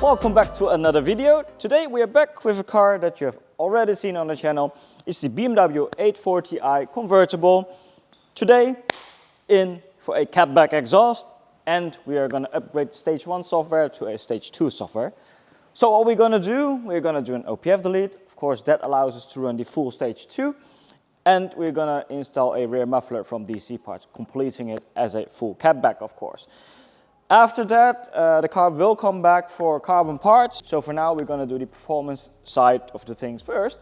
Welcome back to another video. Today we are back with a car that you have already seen on the channel. It's the BMW 840i convertible. Today in for a catback exhaust, and we are going to upgrade stage 1 software to a stage 2 software. So what we're going to do, we're going to do an OPF delete. Of course that allows us to run the full stage 2. And we're going to install a rear muffler from DC Parts, completing it as a full catback, of course. After that, the car will come back for carbon parts. So for now, we're going to do the performance side of the things first.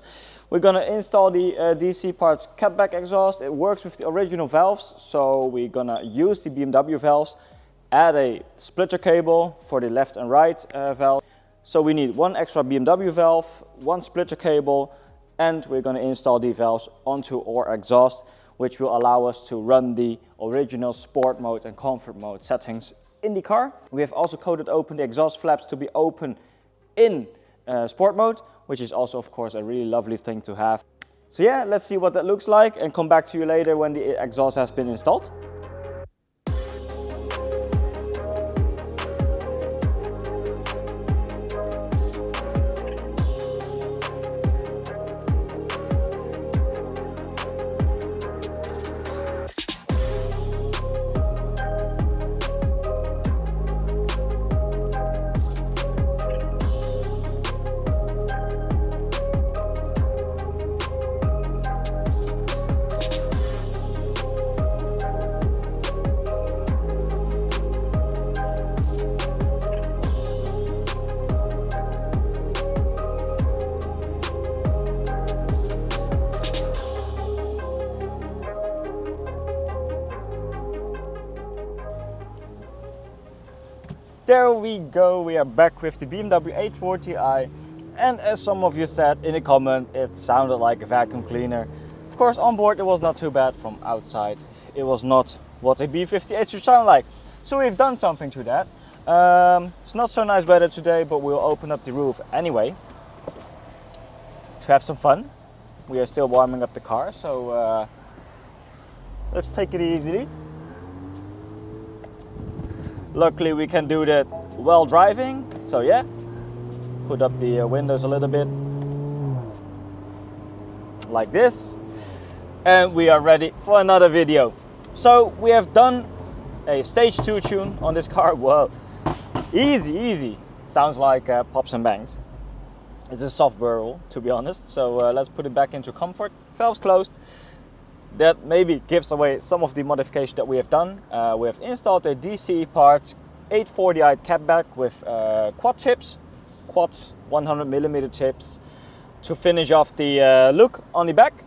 We're going to install the DC Parts catback exhaust. It works with the original valves, so we're going to use the BMW valves, add a splitter cable for the left and right valve. So we need one extra BMW valve, one splitter cable, and we're going to install the valves onto our exhaust, which will allow us to run the original sport mode and comfort mode settings in the car. We have also coated open the exhaust flaps to be open in sport mode, which is also of course a really lovely thing to have. So yeah, let's see what that looks like and come back to you later when the exhaust has been installed. There we go, we are back with the BMW 840i, and as some of you said in a comment, it sounded like a vacuum cleaner. Of course, on board it was not too bad. From outside it was not what a B58 should sound like. So we've done something to that. It's not so nice weather today, but we'll open up the roof anyway to have some fun. We are still warming up the car, so let's take it easily. Luckily we can do that while driving, so yeah, put up the windows a little bit like this, and we are ready for another video. So we have done a stage 2 tune on this car. Whoa, easy, sounds like pops and bangs. It's a soft burl, to be honest, so let's put it back into comfort. Valves closed. That maybe gives away some of the modification that we have done. We have installed a DCE Parts 840i Catback with quad tips, quad 100mm tips, to finish off the look on the back.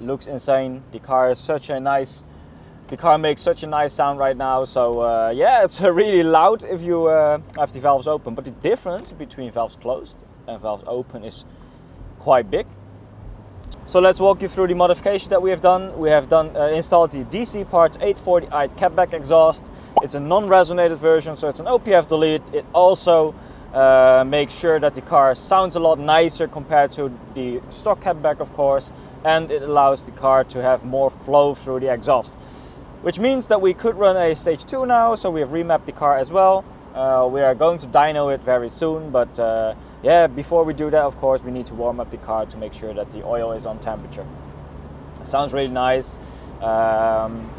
Looks insane. The car is the car makes such a nice sound right now. So yeah, it's really loud if you have the valves open. But the difference between valves closed and valves open is quite big. So let's walk you through the modification that we have done. We have installed the DC Parts 840i Catback exhaust. It's a non-resonated version, so it's an OPF delete. It also makes sure that the car sounds a lot nicer compared to the stock catback, of course, and it allows the car to have more flow through the exhaust, which means that we could run a stage 2 now. So we have remapped the car as well. We are going to dyno it very soon, but yeah, before we do that, of course, we need to warm up the car to make sure that the oil is on temperature. It sounds really nice.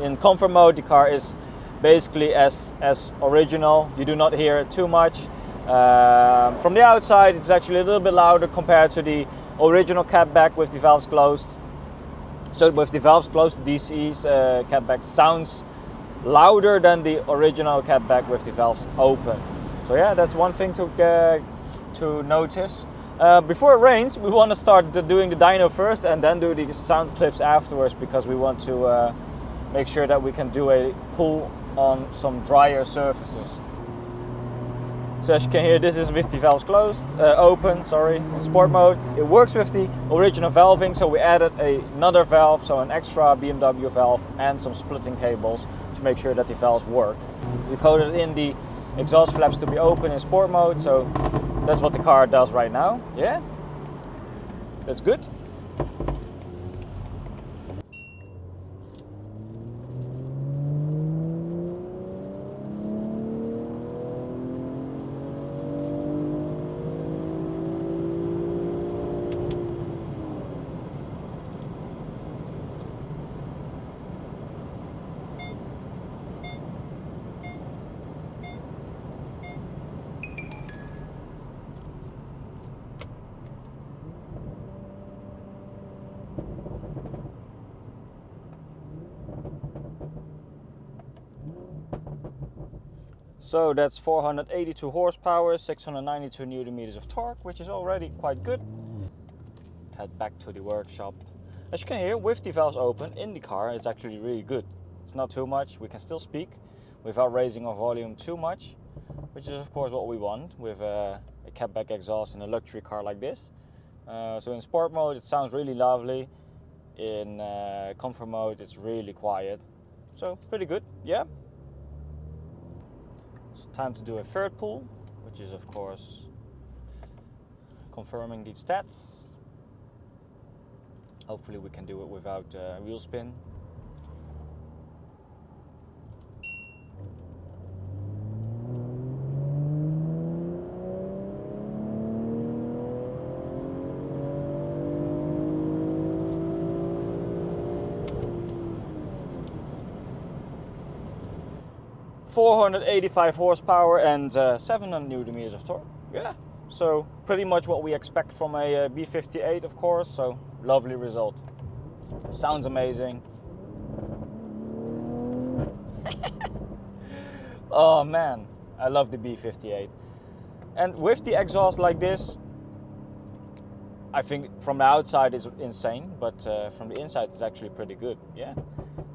In comfort mode, the car is basically as original. You do not hear it too much. From the outside, it's actually a little bit louder compared to the original catback with the valves closed. So with the valves closed, DCE's catback sounds louder than the original catback with the valves open. So yeah, that's one thing to notice. Before it rains, we want to start doing the dyno first and then do the sound clips afterwards, because we want to make sure that we can do a pull on some drier surfaces. So as you can hear, this is with the valves closed, open, sorry, in sport mode. It works with the original valving, so we added another valve, so an extra BMW valve and some splitting cables to make sure that the valves work. We coded in the exhaust flaps to be open in sport mode, so that's what the car does right now. Yeah, that's good. So that's 482 horsepower, 692 Newton meters of torque, which is already quite good. Head back to the workshop. As you can hear, with the valves open in the car, it's actually really good. It's not too much, we can still speak without raising our volume too much, which is of course what we want with a catback exhaust in a luxury car like this. So in sport mode it sounds really lovely, in comfort mode it's really quiet, so pretty good, yeah. It's time to do a third pull, which is of course confirming the stats. Hopefully we can do it without wheel spin. .485 horsepower and 700 Newton meters of torque. Yeah, so pretty much what we expect from a B58, of course. So lovely result. Sounds amazing. Oh man, I love the B58. And with the exhaust like this, I think from the outside it's insane, but from the inside it's actually pretty good. Yeah.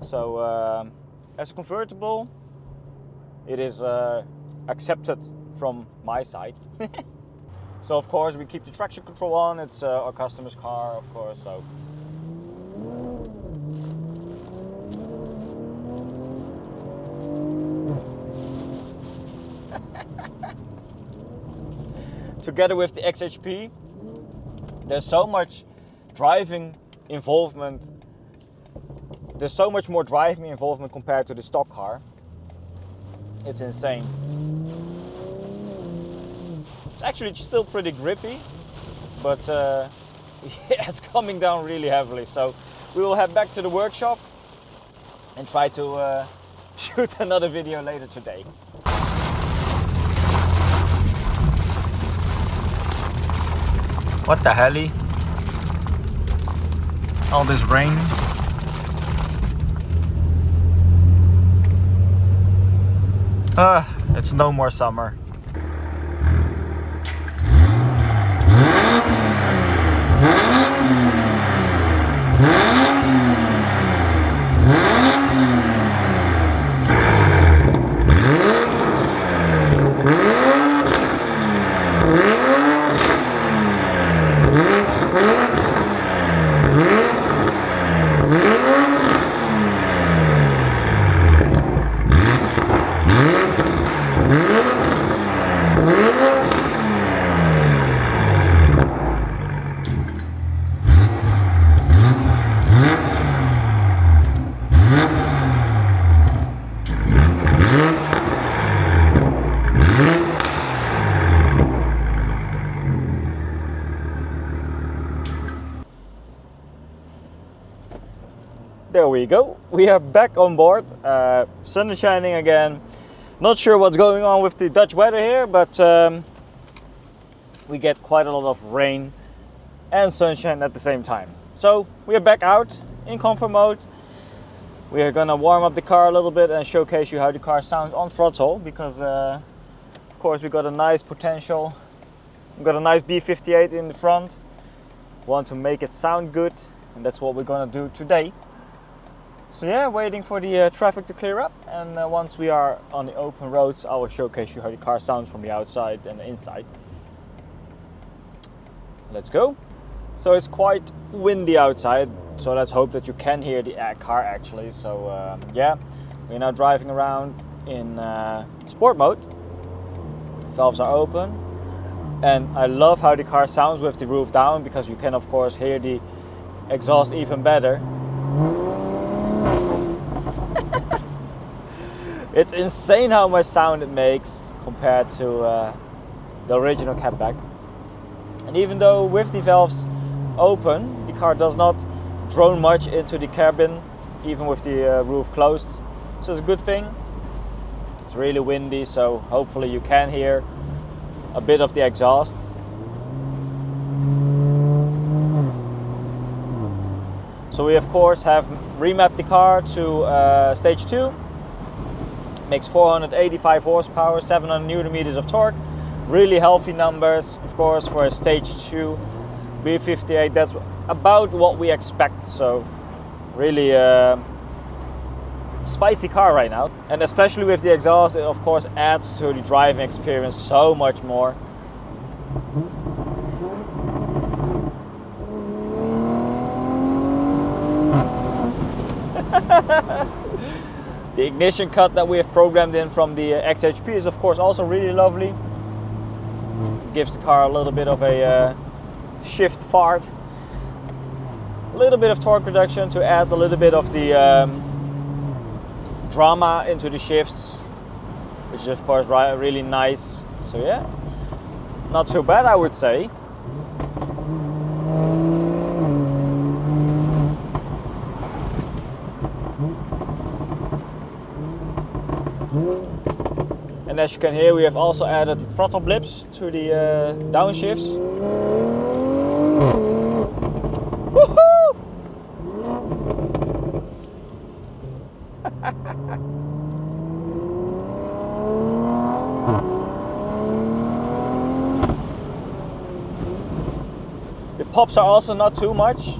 So as a convertible, it is accepted from my side. So of course we keep the traction control on. It's our customer's car, of course. So together with the XHP, there's so much driving involvement. There's so much more driving involvement compared to the stock car. It's insane. It's actually still pretty grippy, but yeah, it's coming down really heavily. So we will head back to the workshop and try to shoot another video later today. What the hell? All this rain. It's no more summer. There we go, we are back on board. Sun is shining again. Not sure what's going on with the Dutch weather here, but we get quite a lot of rain and sunshine at the same time. So we are back out in comfort mode. We are gonna warm up the car a little bit and showcase you how the car sounds on throttle, because of course we got a nice potential. We've got a nice B58 in the front. Want to make it sound good, and that's what we're gonna do today. So yeah, waiting for the traffic to clear up, and once we are on the open roads, I will showcase you how the car sounds from the outside and the inside. Let's go. So it's quite windy outside, so let's hope that you can hear the car actually. So yeah, we're now driving around in sport mode. Valves are open, and I love how the car sounds with the roof down, because you can of course hear the exhaust even better. It's insane how much sound it makes compared to the original catback. And even though with the valves open, the car does not drone much into the cabin, even with the roof closed. So it's a good thing. It's really windy, so hopefully you can hear a bit of the exhaust. So we of course have remapped the car to stage 2. Makes 485 horsepower, 700 newton meters of torque. Really healthy numbers, of course, for a stage 2 B58. That's about what we expect. So really spicy car right now. And especially with the exhaust, it of course adds to the driving experience so much more. The ignition cut that we have programmed in from the XHP is of course also really lovely. Gives the car a little bit of a shift fart. A little bit of torque reduction to add a little bit of the drama into the shifts, which is of course really nice. So yeah, not too bad, I would say. And as you can hear, we have also added throttle blips to the downshifts. Woohoo! The pops are also not too much.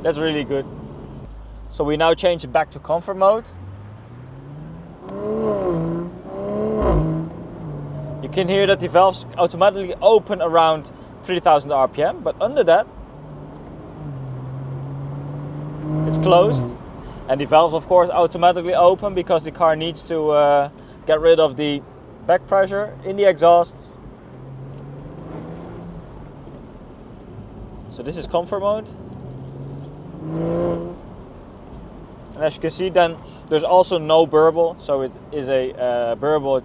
That's really good. So we now change it back to comfort mode. You can hear that the valves automatically open around 3000 RPM, but under that it's closed. And the valves of course automatically open because the car needs to get rid of the back pressure in the exhaust. So this is comfort mode. And as you can see, then there's also no burble, so it is a burble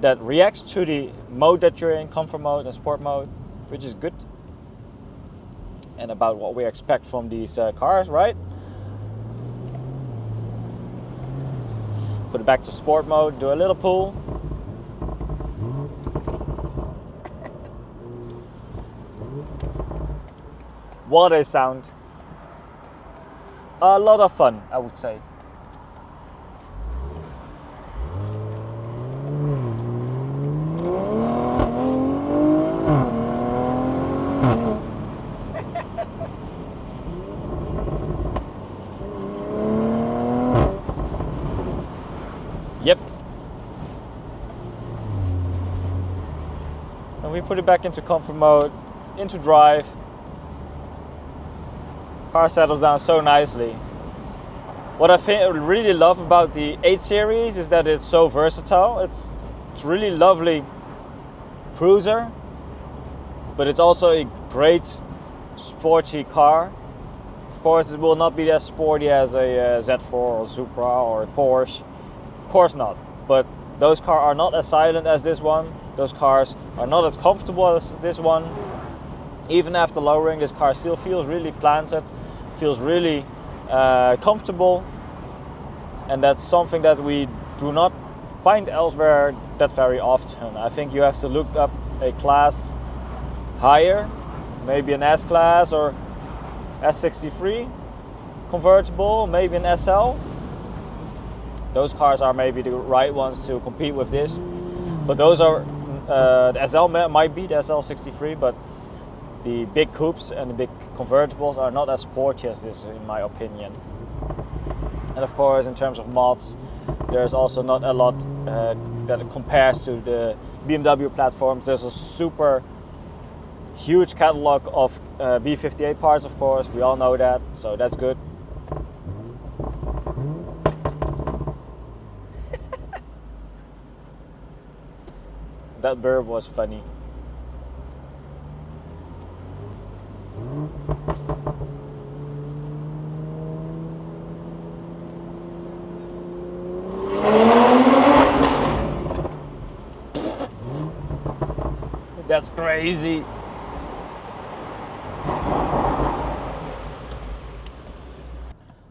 that reacts to the mode that you're in, comfort mode and sport mode, which is good and about what we expect from these cars, right? Put it back to sport mode, do a little pull. What a sound. A lot of fun, I would say. Yep. And we put it back into comfort mode, into drive. Car settles down so nicely. What I really love about the 8 Series is that it's so versatile. It's really lovely cruiser, but it's also a great sporty car. Of course, it will not be as sporty as a Z4 or Supra or a Porsche. Of course not. But those cars are not as silent as this one. Those cars are not as comfortable as this one. Even after lowering, this car still feels really planted, feels really comfortable, and that's something that we do not find elsewhere that very often. I think you have to look up a class higher, maybe an S-Class or S63 convertible, maybe an SL. Those cars are maybe the right ones to compete with this, but those are the SL might be the SL63, but the big coupes and the big convertibles are not as sporty as this, in my opinion. And of course, in terms of mods, there's also not a lot that compares to the BMW platforms. There's a super huge catalog of B58 parts, of course. We all know that, so that's good. That burp was funny. That's crazy.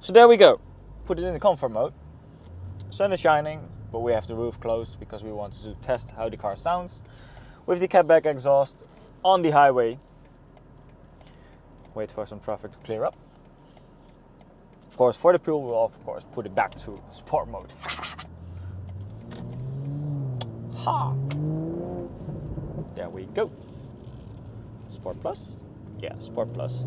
So there we go. Put it in the comfort mode. Sun is shining. but we have the roof closed because we wanted to test how the car sounds with the Catback exhaust on the highway. Wait for some traffic to clear up. Of course, for the pool, we'll of course put it back to sport mode. Ha! There we go. Sport Plus? Yeah, Sport Plus.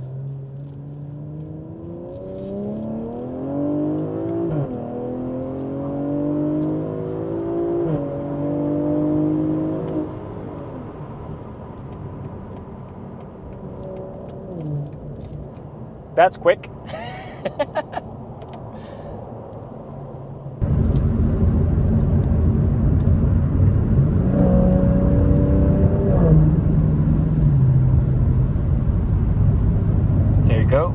That's quick. There you go.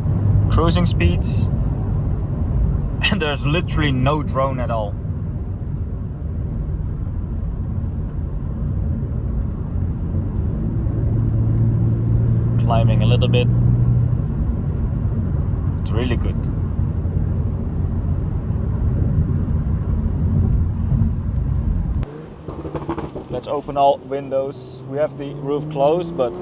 Cruising speeds. And there's literally no drone at all. Climbing a little bit. It's really good. Let's open all windows. We have the roof closed, but